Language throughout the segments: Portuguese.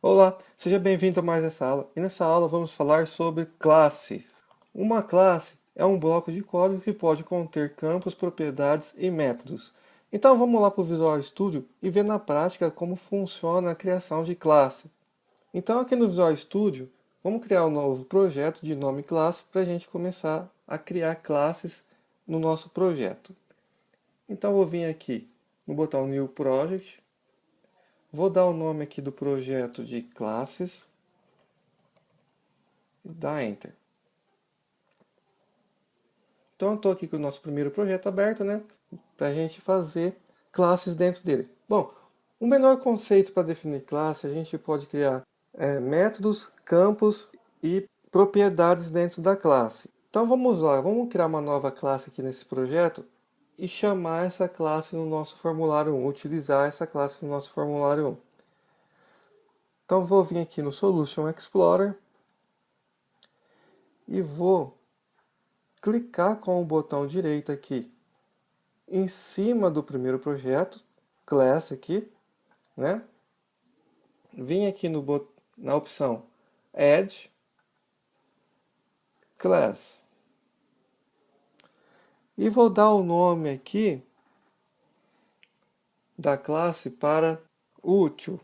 Olá, seja bem-vindo a mais essa aula. E nessa aula vamos falar sobre classe. Uma classe é um bloco de código que pode conter campos, propriedades e métodos. Então vamos lá para o Visual Studio e ver na prática como funciona a criação de classe. Então aqui no Visual Studio, vamos criar um novo projeto de nome classe para a gente começar a criar classes no nosso projeto. Então eu vou vir aqui no botão New Project. Vou dar o nome aqui do projeto de classes e dar Enter. Então eu estou aqui com o nosso primeiro projeto aberto, né? Para a gente fazer classes dentro dele. Bom, o menor conceito para definir classe, a gente pode criar métodos, campos e propriedades dentro da classe. Então vamos lá, vamos criar uma nova classe aqui nesse projeto e chamar essa classe no nosso formulário 1, utilizar essa classe no nosso formulário 1. Então vou vir aqui no Solution Explorer e vou clicar com o botão direito aqui em cima do primeiro projeto, Class aqui, né? Vim aqui na opção Add Class e vou dar o nome aqui da classe para útil,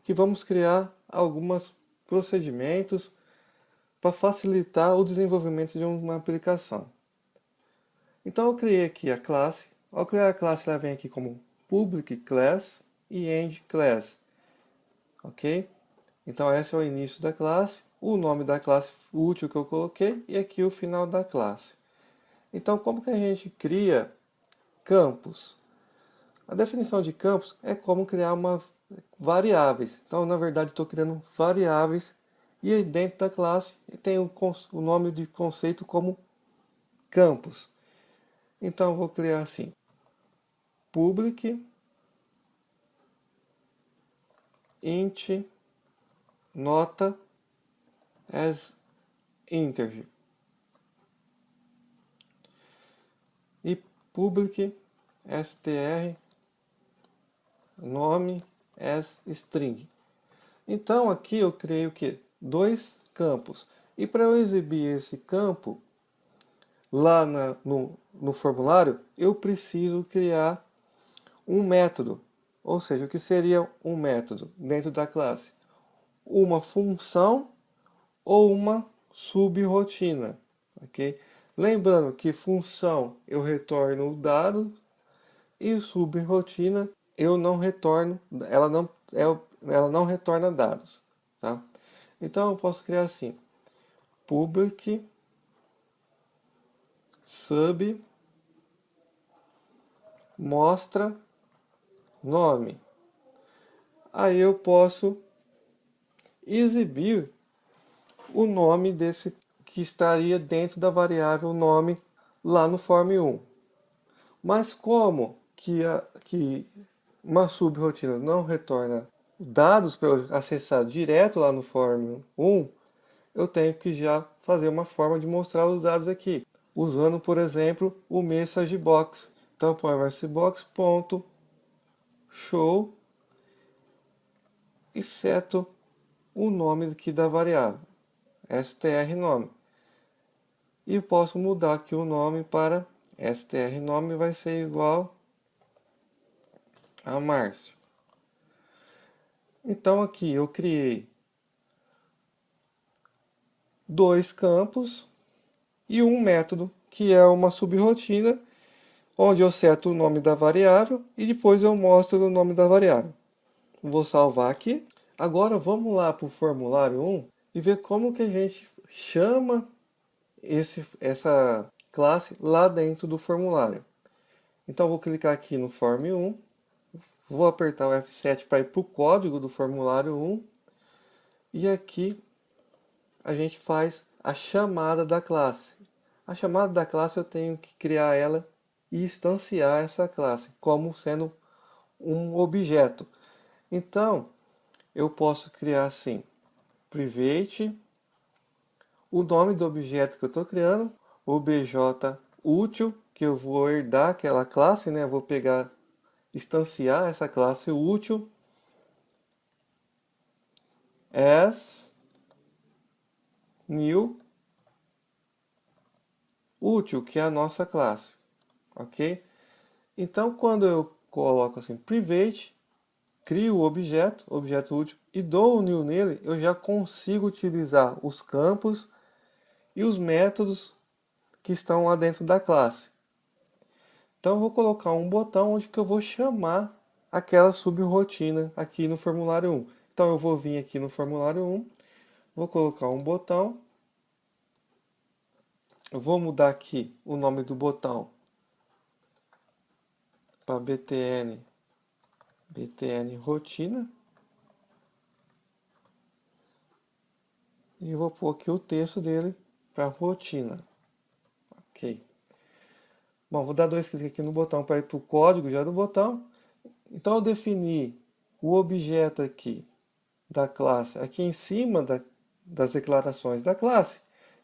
que vamos criar alguns procedimentos para facilitar o desenvolvimento de uma aplicação. Então eu criei aqui a classe. Ao criar a classe, ela vem aqui como Public Class e End Class. Ok? Então esse é o início da classe, o nome da classe útil que eu coloquei e aqui o final da classe. Então como que a gente cria campos? A definição de campos é como criar variáveis. Então na verdade estou criando variáveis e aí dentro da classe tem o nome de conceito como campos. Então vou criar assim, public int nota as integer e public str nome as string. Então aqui eu criei o que? Dois campos. E para eu exibir esse campo lá no formulário, eu preciso criar um método. Ou seja, o que seria um método dentro da classe? Uma função ou uma subrotina, ok? Lembrando que função eu retorno o dado e subrotina eu não retorno, ela não retorna dados, tá? Então eu posso criar assim, public sub mostra nome. Aí eu posso exibir o nome desse que estaria dentro da variável nome lá no form 1. Mas como que uma subrotina não retorna dados para eu acessar direto lá no form 1, eu tenho que já fazer uma forma de mostrar os dados aqui, usando, por exemplo, o message box. Então, põe messagebox.show e seto o nome aqui da variável, strnome. E posso mudar aqui o nome para strnome vai ser igual a Márcio. Então aqui eu criei dois campos e um método, que é uma subrotina, onde eu seto o nome da variável e depois eu mostro o nome da variável. Vou salvar aqui. Agora vamos lá para o formulário 1 e ver como que a gente chama essa classe lá dentro do formulário. Então vou clicar aqui no Form 1, vou apertar o F7 para ir para o código do formulário 1 e aqui a gente faz a chamada da classe. A chamada da classe eu tenho que criar ela e instanciar essa classe como sendo um objeto. Então eu posso criar assim, private, o nome do objeto que eu estou criando, obj útil, que eu vou herdar aquela classe, né? Eu vou pegar, instanciar essa classe útil, as new útil, que é a nossa classe, ok? Então, quando eu coloco assim, private, crio o objeto útil, e dou o new nele, eu já consigo utilizar os campos e os métodos que estão lá dentro da classe. Então, eu vou colocar um botão onde que eu vou chamar aquela subrotina aqui no formulário 1. Então, eu vou vir aqui no formulário 1, vou colocar um botão, eu vou mudar aqui o nome do botão para btn rotina, e vou pôr aqui o texto dele para rotina, ok. Bom, vou dar 2 cliques aqui no botão para ir para o código já do botão. Então eu defini o objeto aqui da classe aqui em cima das declarações da classe.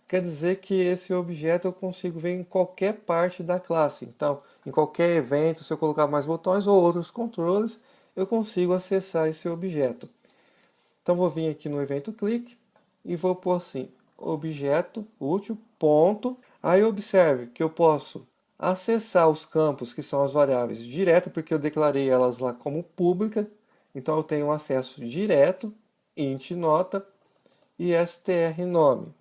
Quer dizer que esse objeto eu consigo ver em qualquer parte da classe. Então, em qualquer evento, se eu colocar mais botões ou outros controles, eu consigo acessar esse objeto. Então vou vir aqui no evento click e vou pôr assim, objeto útil, ponto. Aí observe que eu posso acessar os campos, que são as variáveis, direto, porque eu declarei elas lá como pública. Então eu tenho acesso direto, int nota e str nome.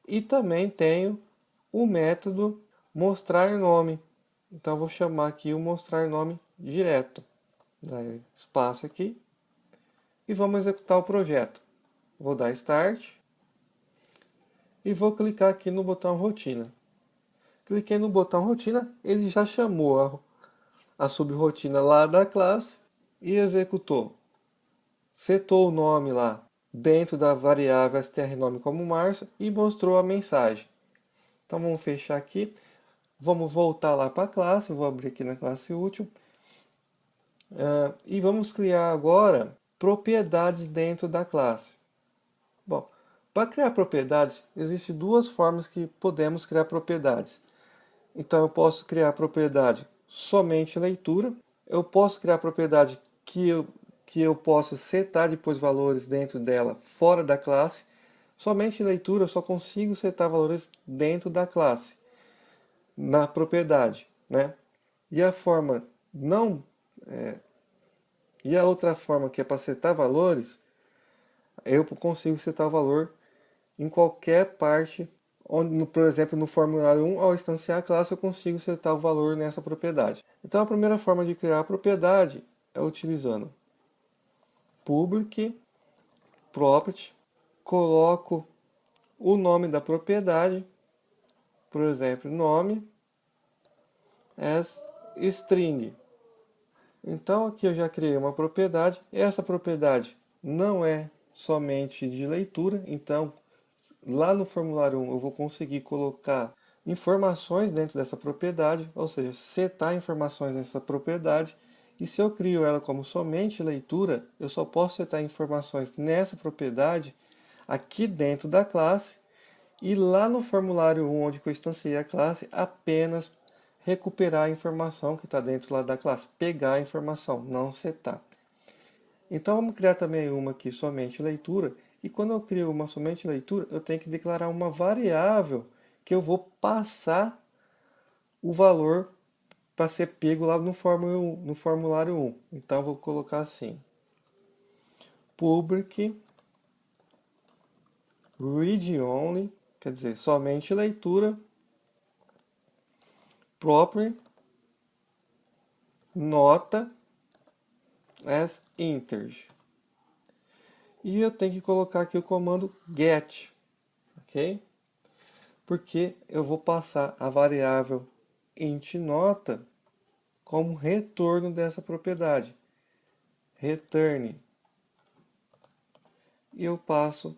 E também tenho o método mostrar nome. Então eu vou chamar aqui o mostrar nome direto. Dá espaço aqui e vamos executar o projeto. Vou dar Start e vou clicar aqui no botão Rotina. Cliquei no botão Rotina, ele já chamou a subrotina lá da classe e executou. Setou o nome lá dentro da variável strNome como Márcio e mostrou a mensagem. Então vamos fechar aqui. Vamos voltar lá para a classe, vou abrir aqui na classe útil. E vamos criar agora propriedades dentro da classe. Bom, para criar propriedades, existem 2 formas que podemos criar propriedades. Então eu posso criar a propriedade somente leitura, eu posso criar a propriedade que eu posso setar depois valores dentro dela fora da classe. Somente leitura eu só consigo setar valores dentro da classe, na propriedade, né? E a forma não e a outra forma que é para setar valores, eu consigo setar o valor em qualquer parte, onde, por exemplo, no formulário 1, ao instanciar a classe, eu consigo setar o valor nessa propriedade. Então, a primeira forma de criar a propriedade é utilizando public property, coloco o nome da propriedade, por exemplo, nome as string. Então, aqui eu já criei uma propriedade. Essa propriedade não é somente de leitura, então lá no formulário 1 eu vou conseguir colocar informações dentro dessa propriedade, ou seja, setar informações nessa propriedade. E se eu crio ela como somente leitura, eu só posso setar informações nessa propriedade aqui dentro da classe, e lá no formulário 1, onde eu instanciei a classe, apenas recuperar a informação que está dentro lá da classe, pegar a informação, não setar. Então vamos criar também uma aqui somente leitura, e quando eu crio uma somente leitura, eu tenho que declarar uma variável que eu vou passar o valor para ser pego lá no formulário 1. Então eu vou colocar assim, public read only, quer dizer, somente leitura, proper nota as integer. E eu tenho que colocar aqui o comando get, ok? Porque eu vou passar a variável int nota como retorno dessa propriedade. Return. E eu passo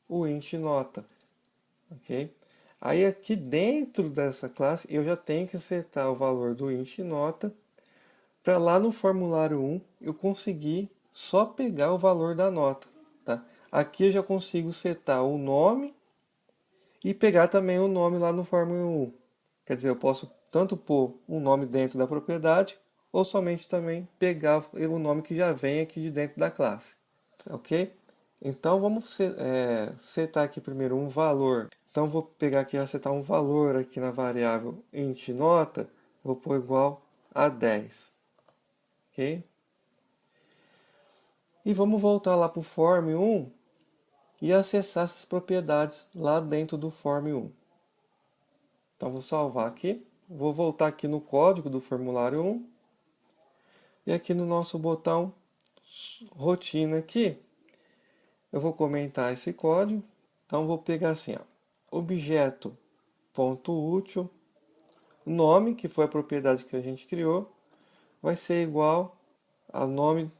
o int nota, ok? Aí aqui dentro dessa classe eu já tenho que setar o valor do int nota para lá no formulário 1 eu conseguir só pegar o valor da nota. Tá? Aqui eu já consigo setar o nome e pegar também o nome lá no formulário 1. Quer dizer, eu posso tanto pôr um nome dentro da propriedade ou somente também pegar o nome que já vem aqui de dentro da classe. Ok? Então vamos setar aqui primeiro um valor. Então vou pegar aqui e setar um valor aqui na variável int nota, vou pôr igual a 10. Ok? E vamos voltar lá para o form 1 e acessar essas propriedades lá dentro do form 1. Então vou salvar aqui, vou voltar aqui no código do formulário 1 e aqui no nosso botão rotina aqui, eu vou comentar esse código. Então vou pegar assim, ó, objeto.útil, nome, que foi a propriedade que a gente criou, vai ser igual ao nome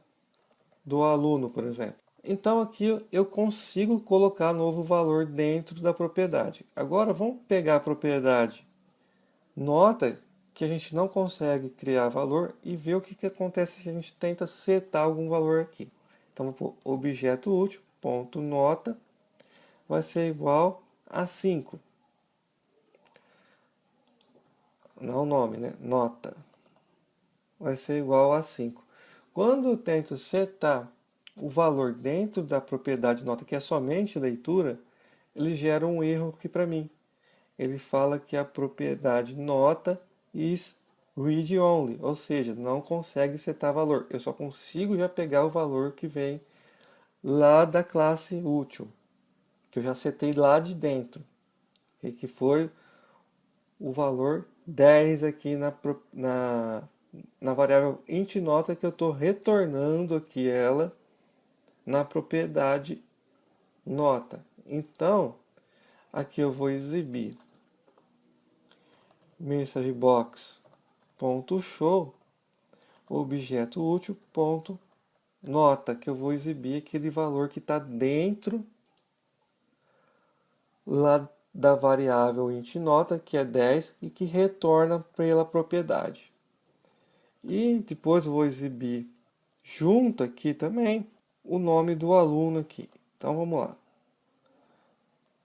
do aluno, por exemplo. Então aqui eu consigo colocar novo valor dentro da propriedade. Agora vamos pegar a propriedade nota, que a gente não consegue criar valor, e ver o que acontece se a gente tenta setar algum valor aqui. Então vou pôr objeto útil, ponto nota, vai ser igual a 5. Não o nome, né? Nota. Vai ser igual a 5. Quando eu tento setar o valor dentro da propriedade nota, que é somente leitura, ele gera um erro aqui para mim. Ele fala que a propriedade nota is read only, ou seja, não consegue setar valor. Eu só consigo já pegar o valor que vem lá da classe útil, que eu já setei lá de dentro, que foi o valor 10 aqui na variável int nota, que eu estou retornando aqui ela na propriedade nota. Então, aqui eu vou exibir messagebox.show objeto útil ponto nota, que eu vou exibir aquele valor que está dentro lá da variável int nota, que é 10 e que retorna pela propriedade. E depois eu vou exibir junto aqui também o nome do aluno aqui. Então vamos lá.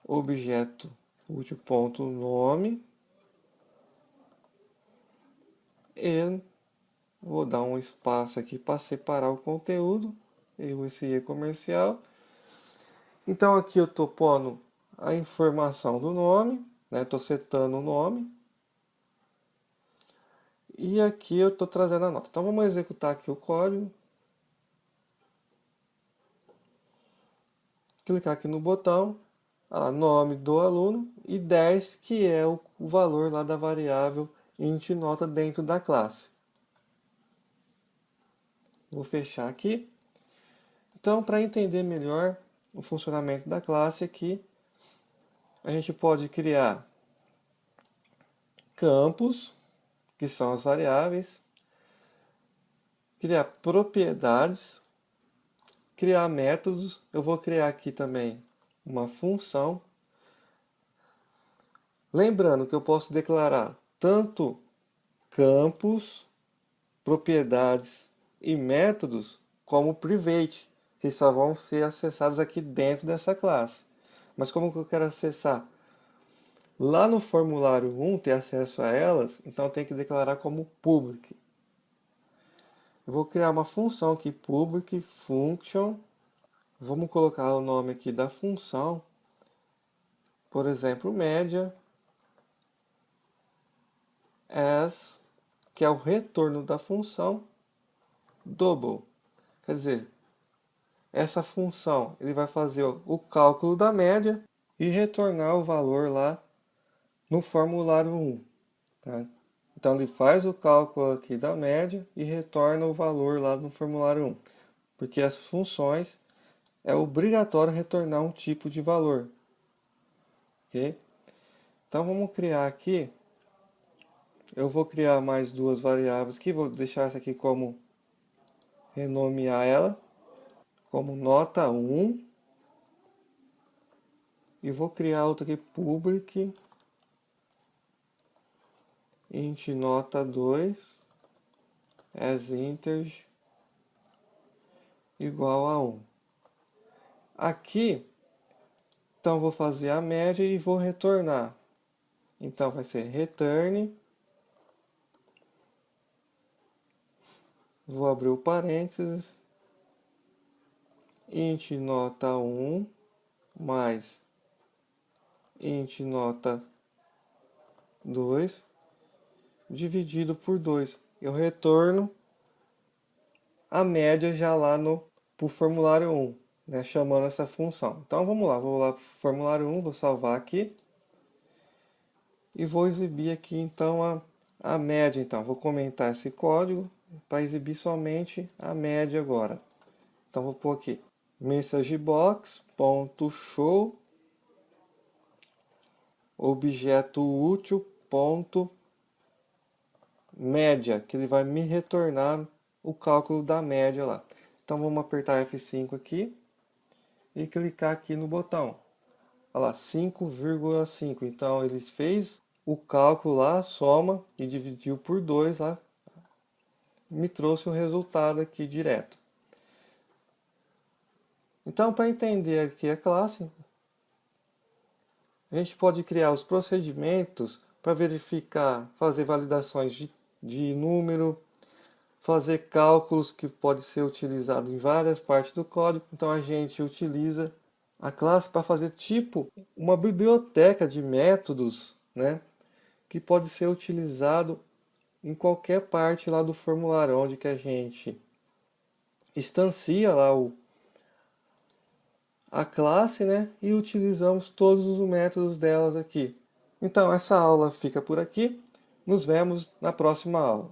Objeto útil ponto nome, e vou dar um espaço aqui para separar o conteúdo, esse e-comercial. Então aqui eu estou pondo a informação do nome, estou setando o nome. E aqui eu estou trazendo a nota. Então vamos executar aqui o código. Clicar aqui no botão, nome do aluno, e 10, que é o valor lá da variável int nota dentro da classe. Vou fechar aqui. Então, para entender melhor o funcionamento da classe aqui, a gente pode criar campos, que são as variáveis, criar propriedades, criar métodos. Eu vou criar aqui também uma função. Lembrando que eu posso declarar tanto campos, propriedades e métodos como private, que só vão ser acessados aqui dentro dessa classe. Mas como que eu quero acessar lá no formulário 1, ter acesso a elas, então eu tenho que declarar como public. Eu vou criar uma função aqui, public function. Vamos colocar o nome aqui da função, por exemplo, média, as, que é o retorno da função, double. Quer dizer, essa função ele vai fazer o cálculo da média e retornar o valor lá no formulário 1. Tá? Então ele faz o cálculo aqui da média e retorna o valor lá no formulário 1. Porque as funções é obrigatório retornar um tipo de valor. Ok? Então vamos criar aqui. Eu vou criar mais duas variáveis aqui. Vou deixar essa aqui como renomear ela como nota 1. E vou criar outra aqui, public int nota 2 as integer igual a 1. Aqui, então vou fazer a média e vou retornar. Então vai ser return, vou abrir o parênteses, int nota 1 mais int nota 2 dividido por 2. Eu retorno a média já lá no pro formulário 1, né, chamando essa função. Então vamos lá, vou lá para o formulário 1, vou salvar aqui e vou exibir aqui então a média. Então vou comentar esse código para exibir somente a média agora. Então vou pôr aqui messagebox.show objeto útil ponto média, que ele vai me retornar o cálculo da média lá. Então vamos apertar F5 aqui e clicar aqui no botão. Olha lá, 5,5. Então ele fez o cálculo lá, soma e dividiu por 2 lá, me trouxe o resultado aqui direto. Então, para entender aqui a classe, a gente pode criar os procedimentos para verificar, fazer validações de número, fazer cálculos que pode ser utilizado em várias partes do código. Então a gente utiliza a classe para fazer tipo uma biblioteca de métodos, né, que pode ser utilizado em qualquer parte lá do formulário, onde que a gente instancia lá a classe, né, e utilizamos todos os métodos delas aqui. Então essa aula fica por aqui. Nos vemos na próxima aula.